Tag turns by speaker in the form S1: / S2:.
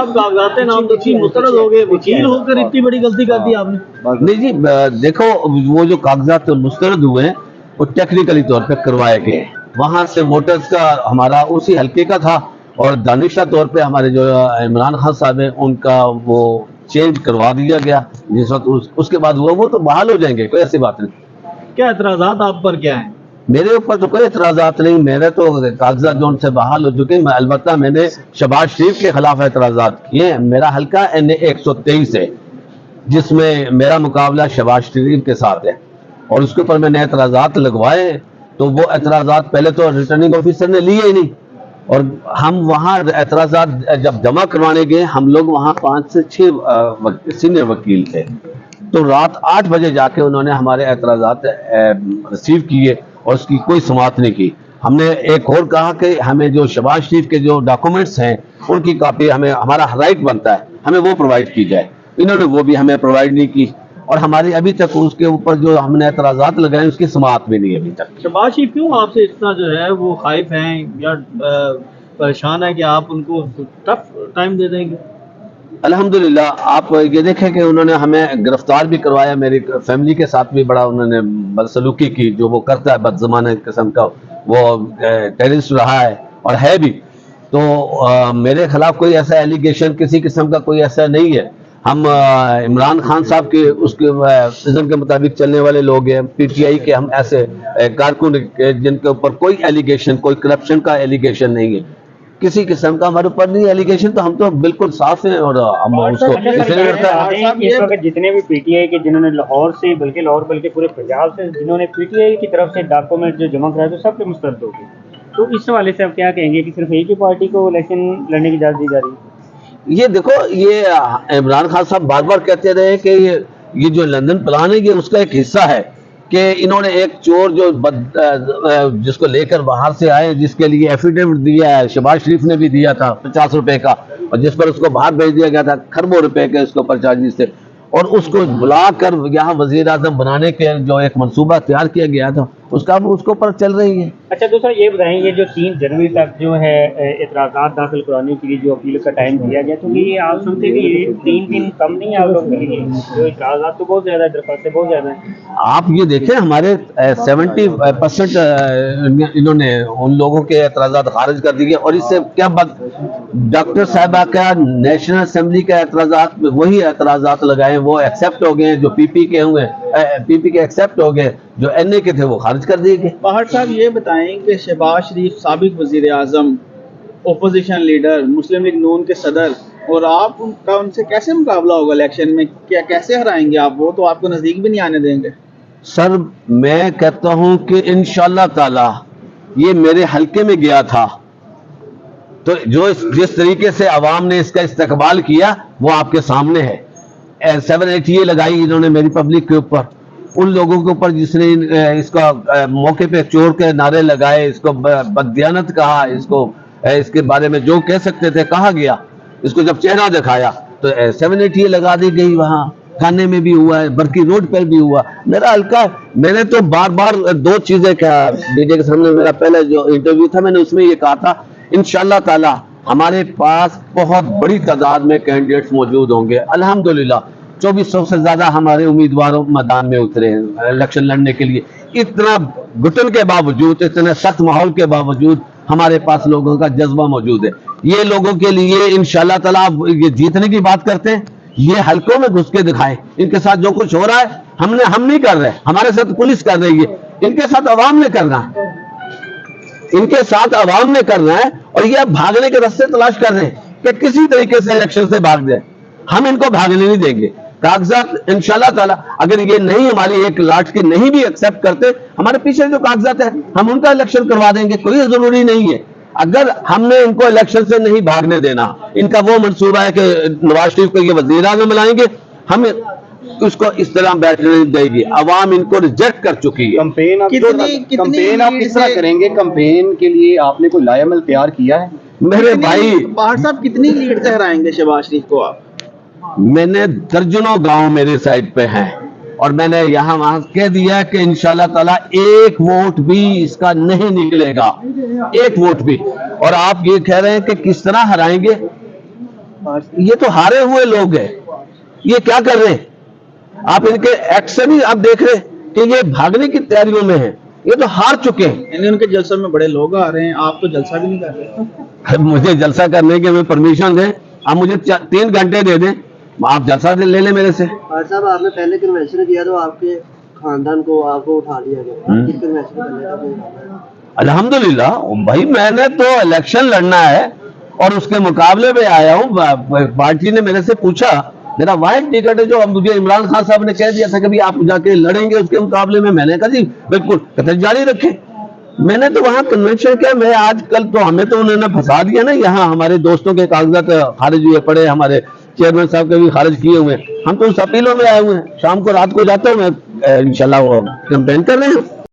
S1: कागजात नामजदगी मुस्तरद हो गए, वकील होकर इतनी बड़ी गलती कर दी आपने।
S2: नहीं जी, देखो वो जो कागजात मुस्तरद हुए हैं वो टेक्निकली तौर पे करवाए गए। वहां से वोटर्स का हमारा उसी हल्के का था और दानिशा तौर पे हमारे जो इमरान खान साहब हैं उनका वो चेंज करवा दिया गया जिस वक्त उसके बाद वो तो बहाल हो जाएंगे, कोई ऐसी बात नहीं।
S1: क्या एतराजात आप पर क्या है?
S2: मेरे ऊपर तो कोई एतराजात नहीं, मेरे तो कागजात जो उनसे बहाल हो चुके हैं। अलबत्ता मैंने शहबाज शरीफ के खिलाफ एतराजात किए हैं। मेरा हल्का NA 123 है जिसमें मेरा मुकाबला शहबाज शरीफ के साथ है और उसके ऊपर मैंने एतराजात लगवाए। तो वो एतराजात पहले तो रिटर्निंग ऑफिसर ने लिए ही नहीं और हम वहाँ एतराजात जब जमा करवाने गए, हम लोग वहाँ 5 से 6 सीनियर वकील थे, तो रात 8 बजे जाके उन्होंने हमारे एतराजात रिसीव किए और उसकी कोई समाअत नहीं की। हमने एक और कहा कि हमें जो शहबाज शरीफ के जो डॉक्यूमेंट्स हैं उनकी कॉपी हमें, हमारा राइट बनता है, हमें वो प्रोवाइड की जाए। इन्होंने वो भी हमें प्रोवाइड नहीं की और हमारी अभी तक उसके ऊपर जो हमने एतराजात लगाए उसकी समाअत भी नहीं अभी तक।
S1: शहबाज शरीफ क्यों आपसे इतना जो है वो खाइफ हैं या परेशान है कि आप उनको टफ टाइम दे देंगे?
S2: अल्हम्दुलिल्लाह, आप ये देखें कि उन्होंने हमें गिरफ्तार भी करवाया, मेरी फैमिली के साथ भी बड़ा उन्होंने बदसलूकी की, जो वो करता है बदज़माना किस्म का, वो टेररिस्ट रहा है और है भी। तो मेरे खिलाफ कोई ऐसा एलिगेशन किसी किस्म का कोई ऐसा नहीं है। हम इमरान खान साहब के उसके विजन के मुताबिक चलने वाले लोग हैं, PTI के हम ऐसे कारकुन जिनके ऊपर कोई एलिगेशन, कोई करप्शन का एलिगेशन नहीं है, किसी किस्म का हमारे ऊपर नहीं एलिगेशन। तो हम तो बिल्कुल साफ हैं और हम उसको इसलिए करता है।
S3: इस वक्त जितने भी PTI के जिन्होंने लाहौर से बल्कि पूरे पंजाब से जिन्होंने PTI की तरफ से डॉक्यूमेंट जो जमा कराए तो सबके मुस्तरद हो गए। तो इस हवाले से आप क्या कहेंगे कि सिर्फ एक ही पार्टी को इलेक्शन लड़ने की इजाजत दी जा रही है?
S2: ये देखो, ये इमरान खान साहब बार बार कहते रहे कि ये जो लंदन प्लान है ये उसका एक हिस्सा है कि इन्होंने एक चोर जो जिसको लेकर बाहर से आए, जिसके लिए एफिडेविट दिया है, शहबाज शरीफ ने भी दिया था 50 रुपए का, और जिस पर उसको बाहर भेज दिया गया था खरबों रुपए के उसके ऊपर चार्जेस थे, और उसको बुलाकर यहाँ वजीर आजम बनाने के जो एक मंसूबा तैयार किया गया था उसका उसके ऊपर चल रही है।
S3: अच्छा, दूसरा ये बताएं, ये जो 3 जनवरी तक जो है एतराज़ात दाखिल कराने के लिए जो अपील का टाइम दिया गया, तो ये आप सुनते भी ये 3 दिन कम नहीं है आप लोग के लिए? जो एतराज़ात तो बहुत ज़्यादा है, दरख्वास्तें बहुत ज़्यादा हैं।
S2: आप ये देखें, हमारे 70% इन्होंने उन लोगों के एतराज़ात खारिज कर दिए और इससे क्या बात, डॉक्टर साहिबा का नेशनल असेंबली के एतराज़ात वही एतराज़ात लगाए, वो एक्सेप्ट हो गए, जो PP के हुए PP के एक्सेप्ट हो गए, जो NA के थे वो खारिज कर दिए गए।
S4: बाहर साहब ये बताएं कि शहबाज शरीफ साबिक वजीर आजम, ओपोजिशन लीडर, मुस्लिम लीग नून के सदर, और आप उनका उनसे कैसे मुकाबला होगा इलेक्शन में? क्या कैसे हराएंगे आप? वो तो आपको नजदीक भी नहीं आने देंगे।
S2: सर, मैं कहता हूं कि इंशाल्लाह ताला ये मेरे हल्के में गया था, तो जो जिस तरीके से अवाम ने इसका इस्तकबाल किया वो आपके सामने है। 7-8 ये लगाई इन्होंने मेरी पब्लिक के ऊपर, उन लोगों के ऊपर जिसने इसका मौके पे चोर के नारे लगाए, इसको बददियानत कहा, इसको इसके बारे में जो कह सकते थे कहा गया, इसको जब चेहरा दिखाया तो 7-8 ये लगा दी गई। वहाँ थाने में भी हुआ है, बरकी रोड पर भी हुआ। मेरा हल्का, मैंने तो बार बार 2 चीजें कहा DJ के सामने, मेरा पहला जो इंटरव्यू था मैंने उसमें ये कहा था इंशाल्लाह ताला हमारे पास बहुत बड़ी तादाद में कैंडिडेट्स मौजूद होंगे। अल्हम्दुलिल्लाह 2400 से ज्यादा हमारे उम्मीदवारों मैदान में उतरे हैं इलेक्शन लड़ने के लिए। इतना घुटन के बावजूद, इतने सख्त माहौल के बावजूद हमारे पास लोगों का जज्बा मौजूद है। ये लोगों के लिए इंशाल्लाह ताला ये जीतने की बात करते हैं, ये हल्कों में घुस के दिखाएं। इनके साथ जो कुछ हो रहा है हम नहीं कर रहे, हमारे साथ पुलिस कर रही है, इनके साथ अवाम ने करना है, इनके साथ अवाम ने करना है। और ये अब भागने के रास्ते तलाश कर रहे हैं कि किसी तरीके से इलेक्शन से भाग जाए। हम इनको भागने नहीं देंगे। कागजात इंशाल्लाह ताला अगर ये नहीं हमारी एक लाट की नहीं भी एक्सेप्ट करते, हमारे पीछे जो कागजात है हम उनका इलेक्शन करवा देंगे, कोई जरूरी नहीं है। अगर हमने इनको इलेक्शन से नहीं भागने देना, इनका वो मंसूबा है कि नवाज शरीफ को ये वजीर आज़म बनाएंगे, हम उसको इस तरह बैठने नहीं देगी। अवाम इनको रिजेक्ट कर चुकी है।
S5: कंपेन आप किस तरह करेंगे? कंपेन के लिए आपने कोई लायामल तैयार किया है?
S2: मेरे भाई,
S4: बाहर साहब कितनी लीड से हराएंगे शहबाज शरीफ को आप?
S2: मैंने दर्जनों गांव मेरे साइड पे हैं और मैंने यहाँ वहां कह दिया कि इंशाल्लाह ताला 1 वोट भी इसका नहीं निकलेगा, 1 वोट भी। और आप ये कह रहे हैं कि किस तरह हराएंगे? یہ تو ہارے ہوئے لوگ ہیں, یہ کیا کر رہے ہیں؟ آپ ان کے ایکٹ سے بھی آپ دیکھ رہے ہیں کہ یہ بھاگنے کی تیاریوں میں ہیں, یہ تو ہار چکے ہیں.
S4: یعنی ان کے جلسوں میں بڑے لوگ آ رہے ہیں, آپ تو جلسہ بھی نہیں کر رہے.
S2: مجھے جلسہ کرنے کے ہمیں پرمیشن دیں, آپ مجھے 3 گھنٹے دے دیں, آپ جلسہ لے لیں میرے سے.
S6: صاحب آپ نے پہلے کنونشن کیا تو آپ کے خاندان کو آپ کو اٹھا لیا گیا, کس کنونشن کرنے کا کوئی ارادہ ہے؟
S2: الحمدللہ بھائی, میں نے تو الیکشن لڑنا ہے اور اس کے مقابلے میں آیا ہوں. پارٹی نے میرے سے پوچھا, میرا واحد ٹکٹ ہے جو مجھے عمران خان صاحب نے کہہ دیا تھا کہ بھی آپ جا کے لڑیں گے اس کے مقابلے میں نے کہا جی بالکل قطر جاری رکھیں. میں نے تو وہاں کنونشن کیا, میں آج کل تو ہمیں تو انہوں نے پھنسا دیا نا, یہاں ہمارے دوستوں کے کاغذات خارج ہوئے پڑے, ہمارے چیئرمین صاحب کے بھی خارج کیے ہوئے ہیں, ہم تو اس اپیلوں میں آئے ہوئے ہیں. شام کو رات کو جاتا ہوں میں, انشاءاللہ وہ کیمپین کر رہے ہیں.